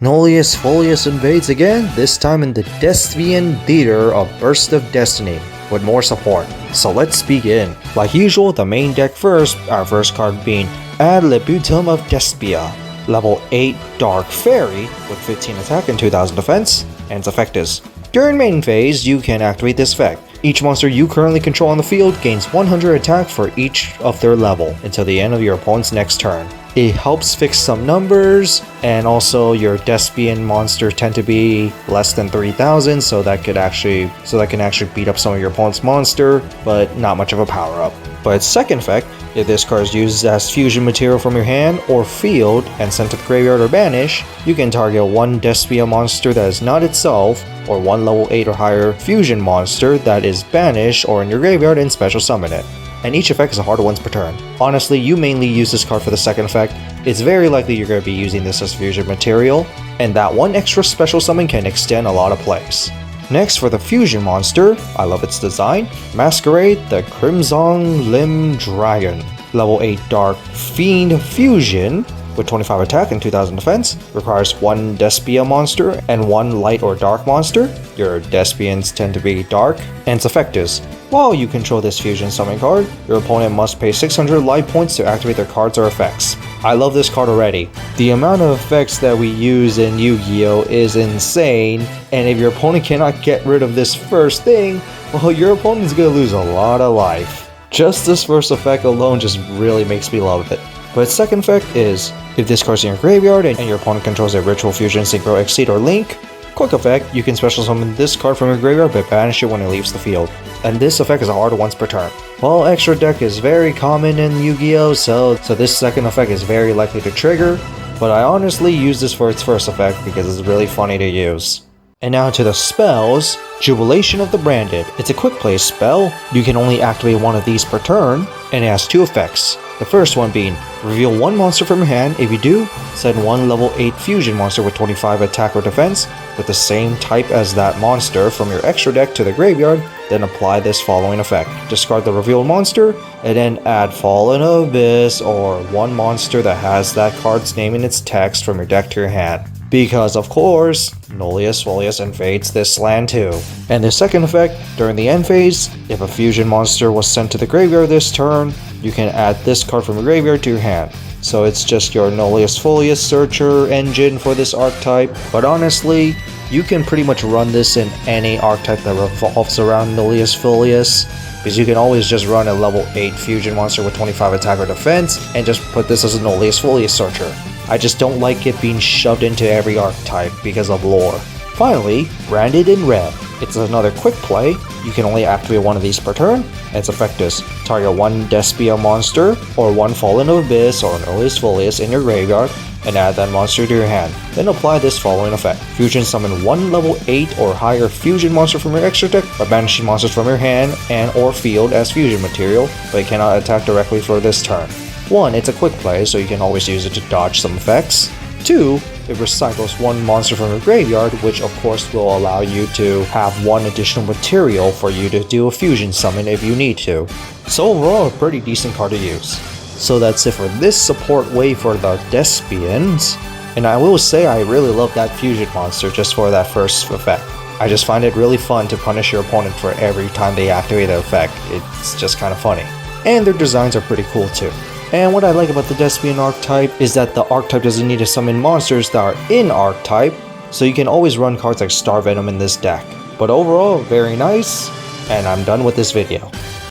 Nulius Fillias invades again, this time in the Despian Theater of Burst of Destiny, with more support. So let's begin. Like usual, the main deck first, our first card being Ad Libitum of Despia, level 8 Dark Fairy with 15 attack and 2000 defense, and its effect is, during main phase, you can activate this effect. Each monster you currently control on the field gains 100 attack for each of their level until the end of your opponent's next turn. It helps fix some numbers, and also your Despian monsters tend to be less than 3000, so that can actually beat up some of your opponent's monster, but not much of a power up. But its second effect, if this card is used as fusion material from your hand or field and sent to the graveyard or banish, you can target one Despia monster that is not itself, or one level 8 or higher fusion monster that is banished or in your graveyard and special summon it. And each effect is a harder once per turn. Honestly, you mainly use this card for the second effect. It's very likely you're going to be using this as fusion material, and that one extra special summon can extend a lot of plays. Next, for the fusion monster, I love its design, Masquerade the Crimson Limb Dragon. Level 8 Dark Fiend Fusion, with 25 attack and 2000 defense, requires one Despia monster and one light or dark monster. Your Despians tend to be dark, and its effect is, while you control this fusion summon card, your opponent must pay 600 life points to activate their cards or effects. I love this card already. The amount of effects that we use in Yu-Gi-Oh! Is insane, and if your opponent cannot get rid of this first thing, well, your opponent's gonna lose a lot of life. Just this first effect alone just really makes me love it. But its second effect is, if this card's in your graveyard and your opponent controls a Ritual Fusion, Synchro, Exceed, or Link, quick effect, you can special summon this card from your graveyard but banish it when it leaves the field. And this effect is hard once per turn. Well, extra deck is very common in Yu-Gi-Oh! So this second effect is very likely to trigger, but I honestly use this for its first effect because it's really funny to use. And now to the spells, Jubilation of the Branded. It's a quick play spell. You can only activate one of these per turn, and it has two effects. The first one being, reveal one monster from your hand. If you do, send one level 8 fusion monster with 25 attack or defense with the same type as that monster from your extra deck to the graveyard, then apply this following effect. Discard the revealed monster, and then add Fallen Abyss or one monster that has that card's name in its text from your deck to your hand. Because of course, Nulius Fillias invades this land too. And the second effect, during the end phase, if a fusion monster was sent to the graveyard this turn, you can add this card from your graveyard to your hand. So it's just your Nulius Fillias searcher engine for this archetype, but honestly, you can pretty much run this in any archetype that revolves around Nulius Fillias, because you can always just run a level 8 fusion monster with 25 attack or defense and just put this as a Nulius Fillias searcher. I just don't like it being shoved into every archetype because of lore. Finally, Branded in Red. It's another quick play. You can only activate one of these per turn, and its effect is, target one Despia monster or one Fallen Abyss or Nulius Fillias in your graveyard and add that monster to your hand. Then apply this following effect. Fusion summon one level 8 or higher fusion monster from your extra deck by banishing monsters from your hand and or field as fusion material, but it cannot attack directly for this turn. 1. It's a quick play, so you can always use it to dodge some effects. 2. It recycles one monster from your graveyard, which of course will allow you to have one additional material for you to do a fusion summon if you need to. So overall, a pretty decent card to use. So that's it for this support wave for the Despians. And I will say I really love that fusion monster just for that first effect. I just find it really fun to punish your opponent for every time they activate the effect. It's just kind of funny. And their designs are pretty cool too. And what I like about the Despian archetype is that the archetype doesn't need to summon monsters that are in archetype, so you can always run cards like Star Venom in this deck. But overall, very nice, and I'm done with this video.